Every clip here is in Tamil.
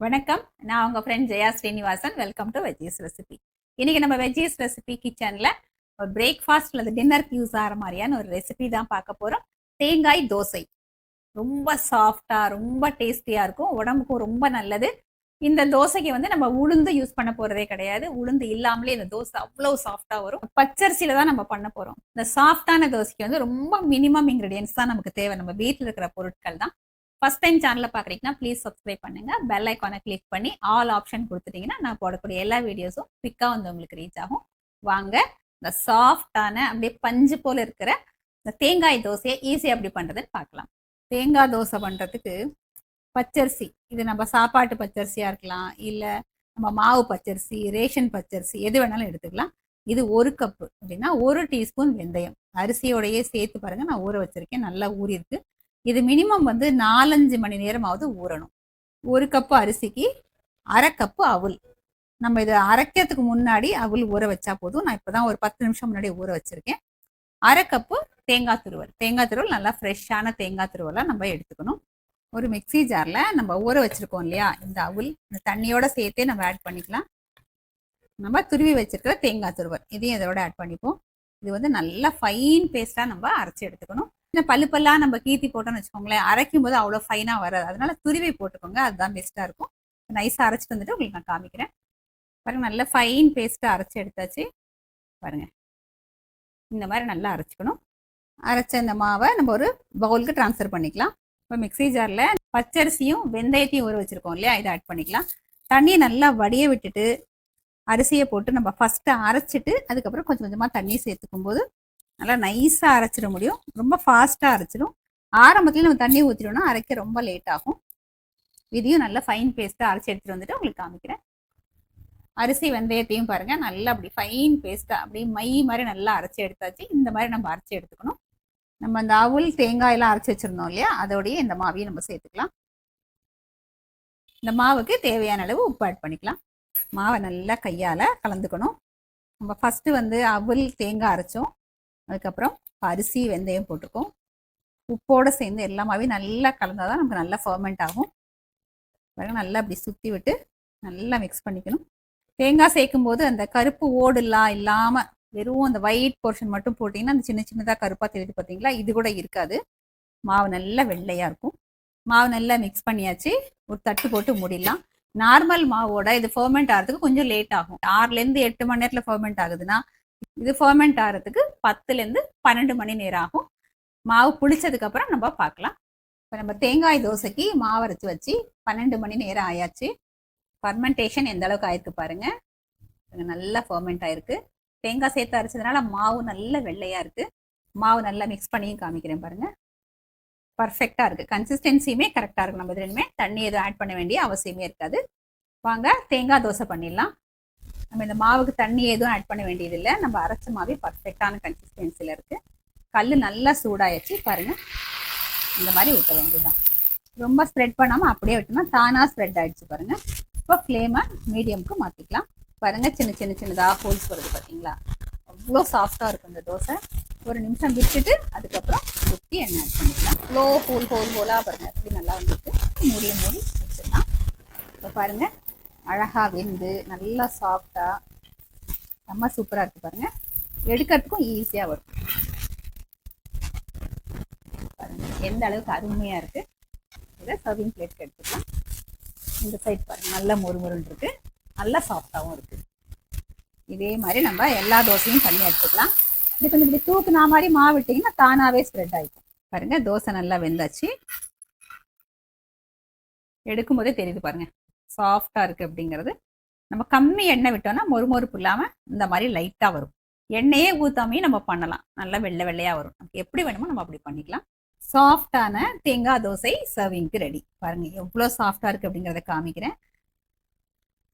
வணக்கம். நான் உங்க friend Jaya Srinivasan. Welcome to veggies recipe. இன்னைக்கு நம்ம வெஜ்ஜீஸ் ரெசிபி கிச்சன்ல ஒரு பிரேக்ஃபாஸ்ட் அல்லது டின்னருக்கு யூஸ் ஆகிற மாதிரியான ஒரு ரெசிபி தான் பார்க்க போறோம். தேங்காய் தோசை. ரொம்ப சாஃப்டா, ரொம்ப டேஸ்டியா இருக்கும். உடம்புக்கும் ரொம்ப நல்லது. இந்த தோசைக்கு வந்து நம்ம உளுந்து யூஸ் பண்ண போறதே கிடையாது. உளுந்து இல்லாமலே இந்த தோசை அவ்வளவு சாஃப்டா வரும். பச்சரிசியில தான் நம்ம பண்ண போறோம். இந்த சாஃப்டான தோசைக்கு வந்து ரொம்ப மினிமம் இன்கிரீடியன்ஸ் தான் நமக்கு தேவை. நம்ம வீட்டில் இருக்கிற பொருட்கள் தான். ஃபர்ஸ்ட் டைம் சேனலை பார்க்குறீங்கன்னா ப்ளீஸ் சப்ஸ்கிரைப் பண்ணுங்க. பெல் ஐக்கானை கிளிக் பண்ணி ஆல் ஆப்ஷன் கொடுத்துட்டீங்கன்னா நான் போடக்கூடிய எல்லா வீடியோஸும் குவிக்காக வந்து உங்களுக்கு ரீச் ஆகும். வாங்க இந்த சாஃப்டான அப்படியே பஞ்சு போல இருக்கிற இந்த தேங்காய் தோசையை ஈஸியாக எப்படி பண்ணுறதுன்னு பார்க்கலாம். தேங்காய் தோசை பண்ணுறதுக்கு பச்சரிசி, இது நம்ம சாப்பாட்டு பச்சரிசியாக இருக்கலாம், இல்லை நம்ம மாவு பச்சரிசி, ரேஷன் பச்சரிசி, எது வேணாலும் எடுத்துக்கலாம். இது 1 கப்பு அப்படின்னா 1 டீஸ்பூன் வெந்தயம் அரிசியோடையே சேர்த்து பாருங்க. நான் ஊற வச்சிருக்கேன், நல்லா ஊறிருக்கு. இது மினிமம் வந்து 4-5 மணி நேரமாவது ஊறணும். 1 கப்பு அரிசிக்கு 1/2 கப்பு அவுல். நம்ம இதை அரைக்கிறதுக்கு முன்னாடி அவுல் ஊற வச்சா போதும். நான் இப்போதான் ஒரு 10 நிமிஷம் முன்னாடி ஊற வச்சிருக்கேன். 1/2 கப்பு தேங்காய் துருவல். தேங்காய் துருவல் நல்லா ஃப்ரெஷ்ஷான தேங்காய் துருவலாக நம்ம எடுத்துக்கணும். ஒரு மிக்சி ஜாரில் நம்ம ஊற வச்சிருக்கோம் இல்லையா, இந்த அவுல் இந்த தண்ணியோட சேர்த்தே நம்ம ஆட் பண்ணிக்கலாம். நம்ம துருவி வச்சிருக்கிற தேங்காய் துருவல் இதையும் இதோட ஆட் பண்ணிப்போம். இது வந்து நல்லா ஃபைன் பேஸ்ட்டாக நம்ம அரைச்சி எடுத்துக்கணும். பல்லு பல்லா நம்ம கீத்தி போட்டோம்னு வச்சுக்கோங்களேன், அரைக்கும் போது அவ்வளோ ஃபைனாக வராது. அதனால துருவி போட்டுக்கோங்க, அதுதான் பெஸ்ட்டாக இருக்கும். நைஸாக அரைச்சிட்டு வந்துட்டு உங்களுக்கு நான் காமிக்கிறேன். பாருங்க, நல்லா ஃபைன் பேஸ்ட்டாக அரைச்சி எடுத்தாச்சு. பாருங்க, இந்த மாதிரி நல்லா அரைச்சிக்கணும். அரைச்ச இந்த மாவை நம்ம ஒரு பவுலுக்கு ட்ரான்ஸ்ஃபர் பண்ணிக்கலாம். இப்போ மிக்சி ஜாரில் பச்சரிசியும் வெந்தயத்தையும் ஊற வச்சுருக்கோம் இல்லையா, இதை ஆட் பண்ணிக்கலாம். தண்ணியை நல்லா வடிய விட்டுட்டு அரிசியை போட்டு நம்ம ஃபஸ்ட்டு அரைச்சிட்டு அதுக்கப்புறம் கொஞ்சம் கொஞ்சமாக தண்ணி சேர்த்துக்கும் போது நல்லா நைஸாக அரைச்சிட முடியும். ரொம்ப ஃபாஸ்ட்டாக அரைச்சிடும். ஆரம்பத்தில் நம்ம தண்ணி ஊற்றிட்டோம்னா அரைக்க ரொம்ப லேட் ஆகும். இதையும் நல்லா ஃபைன் பேஸ்ட்டாக அரைச்சி எடுத்துகிட்டு வந்துட்டு உங்களுக்கு காமிக்கிறேன். அரிசி வெந்தயத்தையும் பாருங்கள், நல்லா அப்படி ஃபைன் பேஸ்ட்டாக அப்படி மை மாதிரி நல்லா அரைச்சி எடுத்தாச்சு. இந்த மாதிரி நம்ம அரைச்சி எடுத்துக்கணும். நம்ம அந்த அவுல் தேங்காயெல்லாம் அரைச்சி வச்சுருந்தோம் இல்லையா, அதோடையே இந்த மாவையும் நம்ம சேர்த்துக்கலாம். இந்த மாவுக்கு தேவையான அளவு உப்பு ஆட் பண்ணிக்கலாம். மாவை நல்லா கையால் கலந்துக்கணும். நம்ம ஃபஸ்ட்டு வந்து அவுல் தேங்காய் அரைச்சோம், அதுக்கப்புறம் அரிசி வெந்தயம் போட்டிருக்கோம். உப்போடு சேர்ந்து எல்லாமே நல்லா கலந்தால் தான் நமக்கு நல்லா ஃபர்மெண்ட் ஆகும். நல்லா அப்படி சுற்றி விட்டு நல்லா மிக்ஸ் பண்ணிக்கணும். தேங்காய் சேர்க்கும் போது அந்த கருப்பு ஓடுலாம் இல்லாமல் வெறும் அந்த ஒயிட் போர்ஷன் மட்டும் போட்டிங்கன்னா அந்த சின்ன சின்னதாக கருப்பாக தெரியுது பார்த்தீங்களா, இது கூட இருக்காது. மாவு நல்லா வெள்ளையாக இருக்கும். மாவு நல்லா மிக்ஸ் பண்ணியாச்சு. ஒரு தட்டு போட்டு மூடிடலாம். நார்மல் மாவோட இது ஃபர்மெண்ட் ஆகிறதுக்கு கொஞ்சம் லேட் ஆகும். 6லேருந்து 8 மணி நேரத்தில் ஃபர்மெண்ட் ஆகுதுன்னா இது ஃபர்மெண்ட் ஆகிறதுக்கு 10லேருந்து 12 மணி நேரம் ஆகும். மாவு புளிச்சதுக்கு அப்புறம் நம்ம பார்க்கலாம். இப்போ நம்ம தேங்காய் தோசைக்கு மாவு அரைச்சி வச்சு 12 மணி நேரம் ஆயாச்சு. ஃபர்மெண்டேஷன் எந்த அளவுக்கு ஆயிருக்கு பாருங்க. நல்லா ஃபர்மெண்ட் ஆயிருக்கு. தேங்காய் சேர்த்து அரைச்சதுனால மாவு நல்ல வெள்ளையா இருக்கு. மாவு நல்லா மிக்ஸ் பண்ணியும் காமிக்கிறேன் பாருங்க. பர்ஃபெக்டா இருக்கு. கன்சிஸ்டன்சியுமே கரெக்டா இருக்கு. நம்ம இதுலையுமே தண்ணி எதுவும் ஆட் பண்ண வேண்டிய அவசியமே இருக்காது. வாங்க தேங்காய் தோசை பண்ணிடலாம். நம்ம இந்த மாவுக்கு தண்ணி எதுவும் ஆட் பண்ண வேண்டியதில்லை. நம்ம அரைச்ச மாவே பர்ஃபெக்டான கன்சிஸ்டன்சியில் இருக்குது. கல் நல்லா சூடாயிடுச்சு பாருங்கள். இந்த மாதிரி ஊற்ற வேண்டியதுதான். ரொம்ப ஸ்ப்ரெட் பண்ணாமல் அப்படியே விட்டோம்னா தானாக ஸ்ப்ரெட் ஆகிடுச்சு பாருங்கள். இப்போ ஃப்ளேமை மீடியமுக்கு மாற்றிக்கலாம். பாருங்கள், சின்ன சின்ன சின்னதாக ஹோல்ஸ் வருது பார்த்தீங்களா, அவ்வளோ சாஃப்டாக இருக்கும் இந்த தோசை. ஒரு நிமிஷம் விட்டுட்டு அதுக்கப்புறம் ஊற்றி எண்ணெய் ஆட் பண்ணிக்கலாம். ஹோலாக பாருங்கள், எப்படி நல்லா வந்துட்டு மூடி வச்சிடலாம். இப்போ பாருங்கள், அழகாக வெந்து நல்லா சாஃப்டாக ரொம்ப சூப்பராக இருக்குது பாருங்கள். எடுக்கிறதுக்கும் ஈஸியாக வரும் பாருங்கள், எந்த அளவுக்கு அருமையாக இருக்குது. இதை சர்விங் பிளேட்க்கு எடுத்துக்கலாம். இந்த சைட் பாருங்கள், நல்லா மொறுமொருன்னு இருக்குது, நல்லா சாஃப்டாகவும் இருக்குது. இதே மாதிரி நம்ம எல்லா தோசையும் பண்ணி எடுத்துக்கலாம். இது கொஞ்சம் இப்படி தூக்குனா மாதிரி மாவு விட்டிங்கன்னா தானாகவே ஸ்ப்ரெட் ஆகிக்கும். பாருங்கள், தோசை நல்லா வெந்தாச்சு. எடுக்கும் போதே தெரியுது பாருங்கள், சாஃப்டாக இருக்குது அப்படிங்கிறது. நம்ம கம்மி எண்ணெய் விட்டோம்னா மொறுமொறுப்பு இல்லாமல் இந்த மாதிரி லைட்டாக வரும். எண்ணெயே ஊற்றாமையே நம்ம பண்ணலாம். நல்லா வெள்ளை வெள்ளையாக வரும். நமக்கு எப்படி வேணுமோ நம்ம அப்படி பண்ணிக்கலாம். சாஃப்டான தேங்காய் தோசை சர்விங்க்கு ரெடி. பாருங்கள் எவ்வளோ சாஃப்டாக இருக்குது அப்படிங்கிறத காமிக்கிறேன்.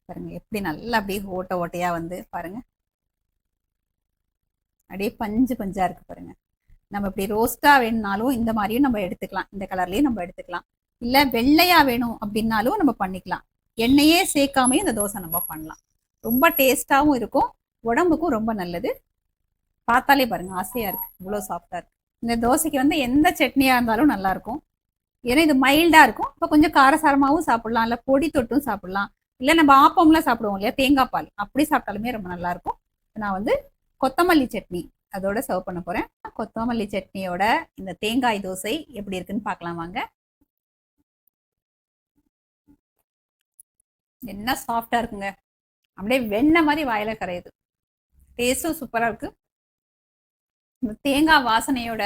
பாருங்கள் எப்படி நல்லா அப்படியே ஓட்டையாக வந்து பாருங்கள், அப்படியே பஞ்சு பஞ்சாக இருக்குது பாருங்கள். நம்ம இப்படி ரோஸ்ட்டாக வேணும்னாலும் இந்த மாதிரியும் நம்ம எடுத்துக்கலாம். இந்த கலர்லேயும் நம்ம எடுத்துக்கலாம். இல்லை வெள்ளையாக வேணும் அப்படின்னாலும் நம்ம பண்ணிக்கலாம். எண்ணெயே சேர்க்காமையும் இந்த தோசை நம்ம பண்ணலாம். ரொம்ப டேஸ்ட்டாகவும் இருக்கும், உடம்புக்கும் ரொம்ப நல்லது. பார்த்தாலே பாருங்கள் ஆசையாக இருக்குது, இவ்வளோ சாஃப்டாக இருக்குது. இந்த தோசைக்கு வந்து எந்த சட்னியாக இருந்தாலும் நல்லாயிருக்கும். ஏன்னா இது மைல்டா இருக்கும். இப்போ கொஞ்சம் காரசாரமாகவும் சாப்பிடலாம், இல்லை பொடி தொட்டும் சாப்பிடலாம், இல்லை நம்ம ஆப்பம்லாம் சாப்பிடுவோம் இல்லையா, தேங்காய் பால் அப்படி சாப்பிட்டாலுமே ரொம்ப நல்லா இருக்கும். நான் வந்து கொத்தமல்லி சட்னி அதோட சர்வ் பண்ண போறேன். கொத்தமல்லி சட்னியோட இந்த தேங்காய் தோசை எப்படி இருக்குன்னு பார்க்கலாம் வாங்க. என்ன சாஃப்டா இருக்குங்க, அப்படியே வெண்ணெய் மாதிரி வாயில கரையுது. டேஸ்டும் சூப்பரா இருக்கு. இந்த தேங்காய் வாசனையோட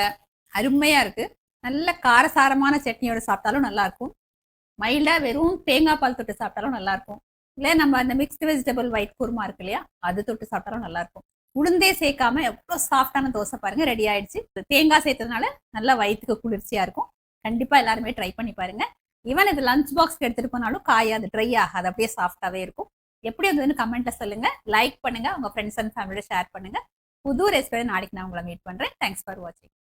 அருமையா இருக்கு. நல்ல காரசாரமான சட்னியோட சாப்பிட்டாலும் நல்லா இருக்கும். மைல்டா வெறும் தேங்காய் பால் தொட்டு சாப்பிட்டாலும் நல்லா இருக்கும். இல்லை நம்ம அந்த மிக்ஸ்டு வெஜிடபிள் ஒயிட் குருமா இருக்கு இல்லையா, அது தொட்டு சாப்பிட்டாலும் நல்லா இருக்கும். உளுந்தே சேர்க்காம எவ்வளோ சாஃப்டான தோசை பாருங்க, ரெடி ஆயிடுச்சு. தேங்காய் சேர்த்ததுனால நல்லா வயிற்றுக்கு குளிர்ச்சியா இருக்கும். கண்டிப்பா எல்லாருமே ட்ரை பண்ணி பாருங்க. ஈவன் இது லஞ்ச் பாக்ஸ்க்கு எடுத்துட்டு போனாலும் காயாது, ட்ரை ஆகாது, அப்படியே சாஃப்டாவே இருக்கும். எப்படி இருந்ததுன்னு கமெண்ட்ல சொல்லுங்க, லைக் பண்ணுங்க, உங்க ஃப்ரெண்ட்ஸ் அண்ட் ஃபேமிலியோட ஷேர் பண்ணுங்க. புது ரெசிபியோட நாளைக்கு நான் உங்களை மீட் பண்றேன். தேங்க்ஸ் ஃபார் வாட்சிங்.